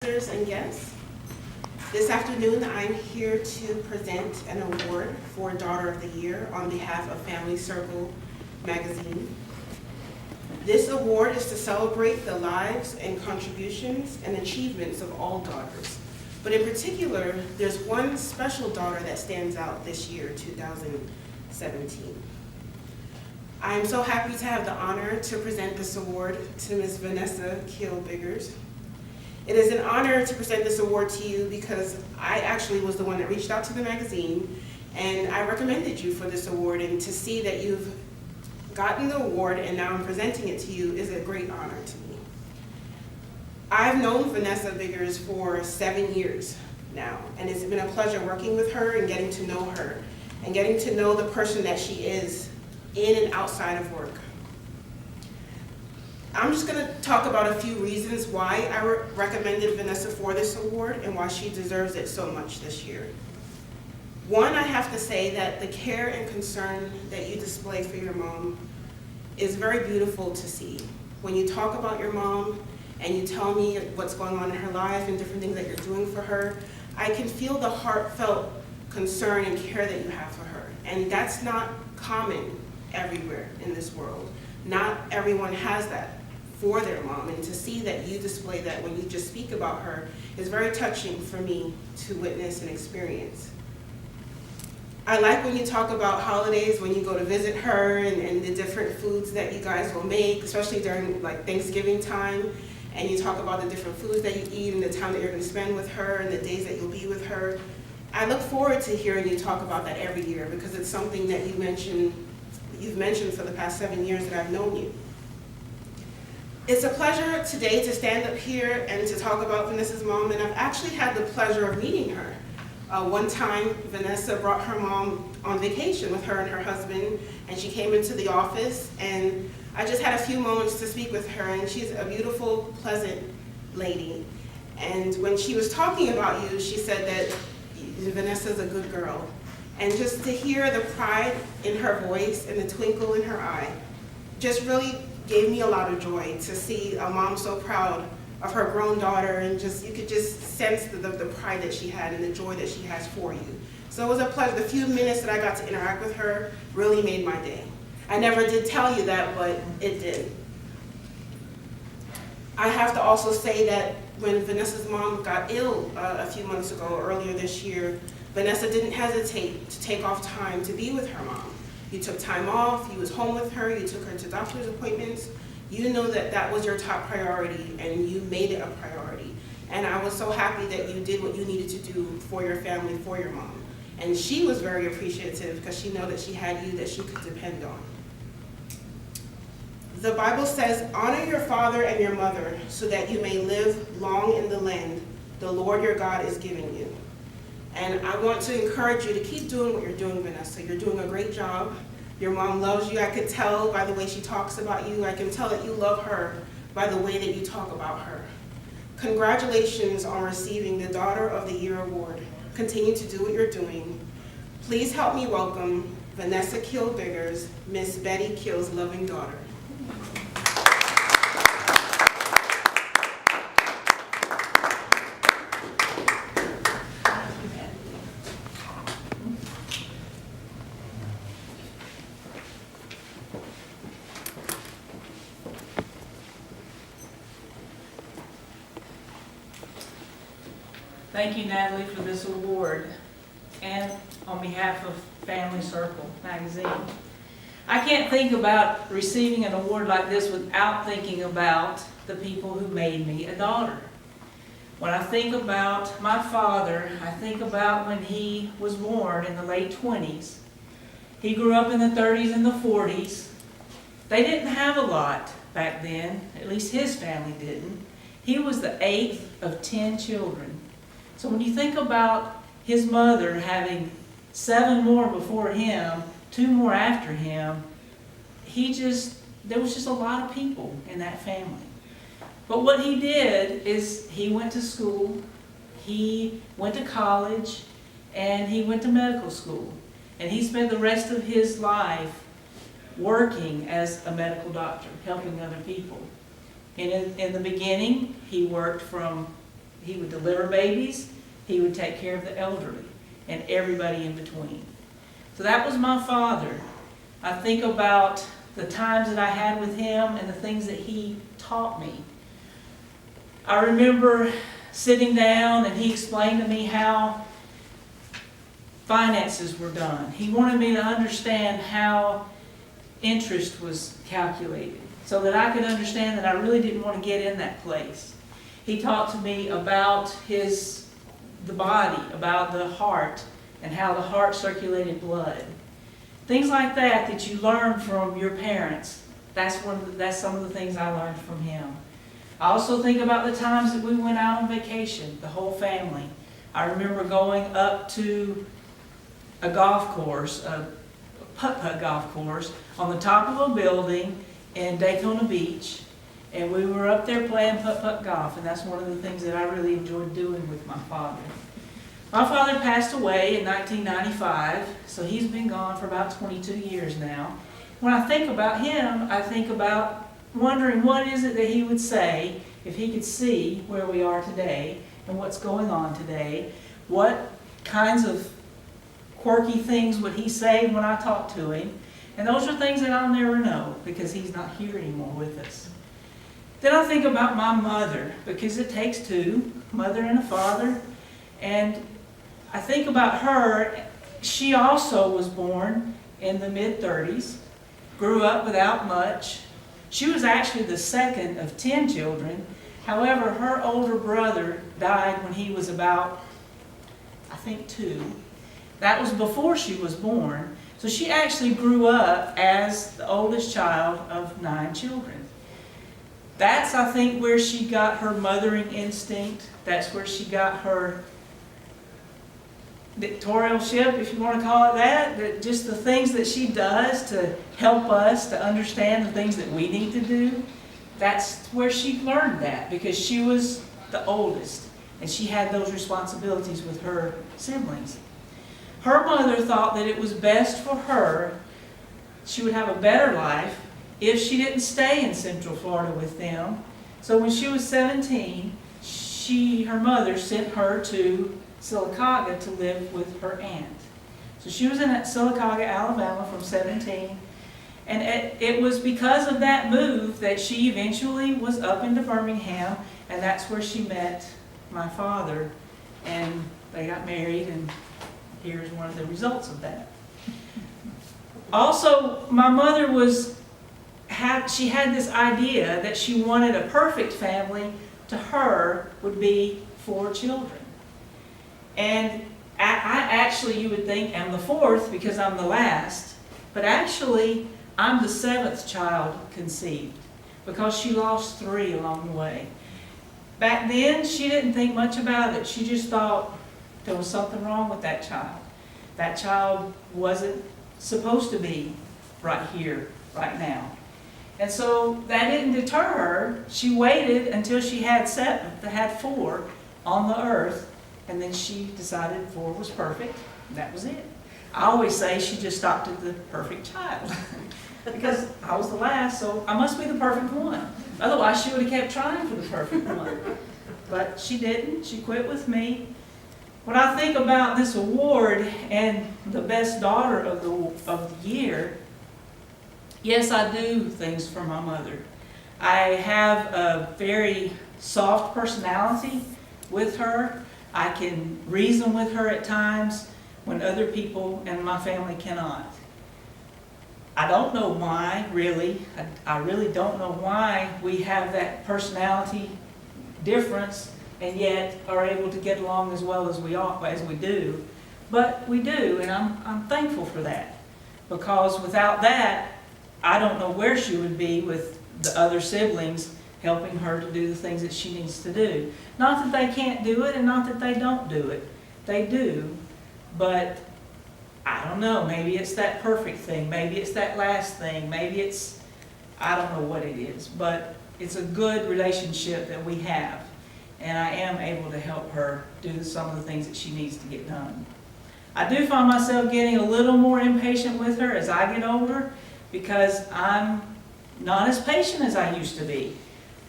And guests. This afternoon, I'm here to present an award for Daughter of the Year on behalf of Family Circle magazine. This award is to celebrate the lives and contributions and achievements of all daughters. But in particular, there's one special daughter that stands out this year, 2017. I'm so happy to have the honor to present this award to Ms. Vanessa Biggers. It is an honor to present this award to you because I actually was the one that reached out to the magazine and I recommended you for this award, and to see that you've gotten the award and now I'm presenting it to you is a great honor to me. I've known Vanessa Biggers for 7 years now, and it's been a pleasure working with her and getting to know her and getting to know the person that she is in and outside of work. I'm just going to talk about a few reasons why I recommended Vanessa for this award and why she deserves it so much this year. One, I have to say that the care and concern that you display for your mom is very beautiful to see. When you talk about your mom and you tell me what's going on in her life and different things that you're doing for her, I can feel the heartfelt concern and care that you have for her. And that's not common everywhere in this world. Not everyone has that for their mom, and to see that you display that when you just speak about her is very touching for me to witness and experience. I like when you talk about holidays, when you go to visit her and the different foods that you guys will make, especially during like Thanksgiving time, and you talk about the different foods that you eat and the time that you're going to spend with her and the days that you'll be with her. I look forward to hearing you talk about that every year because it's something that you've mentioned for the past 7 years that I've known you. It's a pleasure today to stand up here and to talk about Vanessa's mom, and I've actually had the pleasure of meeting her. One time, Vanessa brought her mom on vacation with her and her husband, and she came into the office, and I just had a few moments to speak with her, and she's a beautiful, pleasant lady. And when she was talking about you, she said that Vanessa's a good girl. And just to hear the pride in her voice and the twinkle in her eye just really gave me a lot of joy to see a mom so proud of her grown daughter, and just you could just sense the pride that she had and the joy that she has for you. So it was a pleasure. The few minutes that I got to interact with her really made my day. I never did tell you that, but it did. I have to also say that when Vanessa's mom got ill a few months ago, earlier this year, Vanessa didn't hesitate to take off time to be with her mom. You took time off, you was home with her, you took her to doctor's appointments. You know that that was your top priority and you made it a priority. And I was so happy that you did what you needed to do for your family, for your mom. And she was very appreciative because she knew that she had you that she could depend on. The Bible says, honor your father and your mother so that you may live long in the land the Lord your God is giving you. And I want to encourage you to keep doing what you're doing, Vanessa. You're doing a great job. Your mom loves you. I could tell by the way she talks about you. I can tell that you love her by the way that you talk about her. Congratulations on receiving the Daughter of the Year award. Continue to do what you're doing. Please help me welcome Vanessa Biggers, Miss Betty Kill's loving daughter. Thank you, Natalie, for this award, and on behalf of Family Circle magazine. I can't think about receiving an award like this without thinking about the people who made me a daughter. When I think about my father, I think about when he was born in the late 20s. He grew up in the 30s and the 40s. They didn't have a lot back then, at least his family didn't. He was the 8th of 10 children. So when you think about his mother having 7 more before him, 2 more after him, there was just a lot of people in that family. But what he did is he went to school, he went to college, and he went to medical school. And he spent the rest of his life working as a medical doctor, helping other people. And in the beginning, he worked from He would deliver babies, he would take care of the elderly, and everybody in between. So that was my father. I think about the times that I had with him and the things that he taught me. I remember sitting down and he explained to me how finances were done. He wanted me to understand how interest was calculated so that I could understand that I really didn't want to get in that place. He talked to me about the body, about the heart, and how the heart circulated blood. Things like that you learn from your parents. That's some of the things I learned from him. I also think about the times that we went out on vacation, the whole family. I remember going up to a golf course, a putt-putt golf course, on the top of a building in Daytona Beach, and we were up there playing putt-putt golf, and that's one of the things that I really enjoyed doing with my father. My father passed away in 1995, so he's been gone for about 22 years now. When I think about him, I think about wondering what is it that he would say if he could see where we are today and what's going on today. What kinds of quirky things would he say when I talk to him? And those are things that I'll never know because he's not here anymore with us. Then I think about my mother, because it takes two, mother and a father. And I think about her. She also was born in the mid-30s, grew up without much. She was actually the second of 10 children. However, her older brother died when he was about, I think, 2. That was before she was born. So she actually grew up as the oldest child of 9 children. That's, I think, where she got her mothering instinct. That's where she got her dictatorship, if you want to call it that. Just the things that she does to help us to understand the things that we need to do. That's where she learned that, because she was the oldest and she had those responsibilities with her siblings. Her mother thought that it was best for her, she would have a better life if she didn't stay in Central Florida with them. So when she was 17, her mother sent her to Sylacauga to live with her aunt. So she was in Sylacauga, Alabama from 17. And it was because of that move that she eventually was up into Birmingham, and that's where she met my father. And they got married, and here's one of the results of that. Also, my mother she had this idea that she wanted a perfect family. To her would be 4 children. And I actually, you would think, am the 4th because I'm the last. But actually, I'm the 7th child conceived because she lost 3 along the way. Back then, she didn't think much about it. She just thought there was something wrong with that child. That child wasn't supposed to be right here, right now. And so that didn't deter her. She waited until she had 4 on the earth, and then she decided 4 was perfect, and that was it. I always say she just stopped at the perfect child because I was the last, so I must be the perfect one. Otherwise, she would have kept trying for the perfect one. But she didn't. She quit with me. When I think about this award and the best daughter of the year, yes, I do things for my mother. I have a very soft personality with her. I can reason with her at times when other people in my family cannot. I don't know why, really. I really don't know why we have that personality difference and yet are able to get along as well as we do. But we do, and I'm thankful for that. Because without that, I don't know where she would be with the other siblings helping her to do the things that she needs to do. Not that they can't do it and not that they don't do it. They do. But I don't know, maybe it's that perfect thing. Maybe it's that last thing. Maybe it's, I don't know what it is. But it's a good relationship that we have. And I am able to help her do some of the things that she needs to get done. I do find myself getting a little more impatient with her as I get older, because I'm not as patient as I used to be.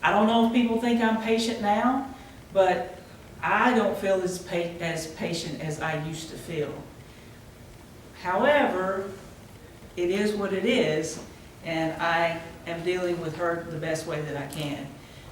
I don't know if people think I'm patient now, but I don't feel as patient as I used to feel. However, it is what it is, and I am dealing with her the best way that I can.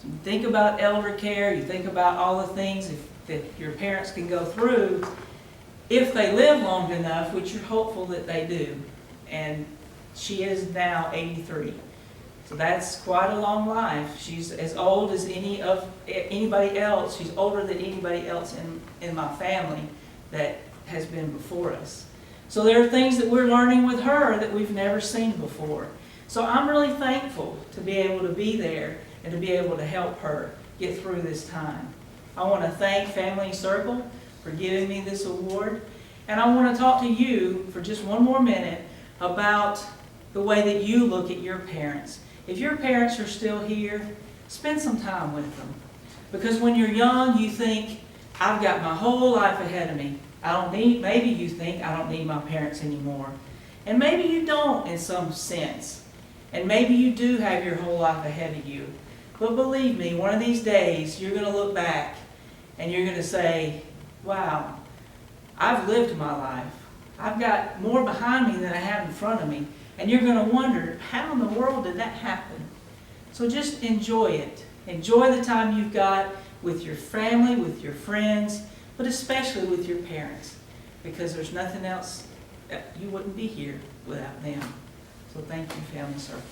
So you think about elder care, you think about all the things that your parents can go through if they live long enough, which you're hopeful that they do. And she is now 83. So that's quite a long life. She's as old as anybody else. She's older than anybody else in my family that has been before us. So there are things that we're learning with her that we've never seen before. So I'm really thankful to be able to be there and to be able to help her get through this time. I want to thank Family Circle for giving me this award. And I want to talk to you for just one more minute about the way that you look at your parents. If your parents are still here, spend some time with them. Because when you're young, you think, I've got my whole life ahead of me. Maybe you think, I don't need my parents anymore. And maybe you don't in some sense. And maybe you do have your whole life ahead of you. But believe me, one of these days, you're going to look back and you're going to say, wow, I've lived my life. I've got more behind me than I have in front of me. And you're going to wonder, how in the world did that happen? So just enjoy it. Enjoy the time you've got with your family, with your friends, but especially with your parents, because there's nothing else, you wouldn't be here without them. So thank you, Family Circle.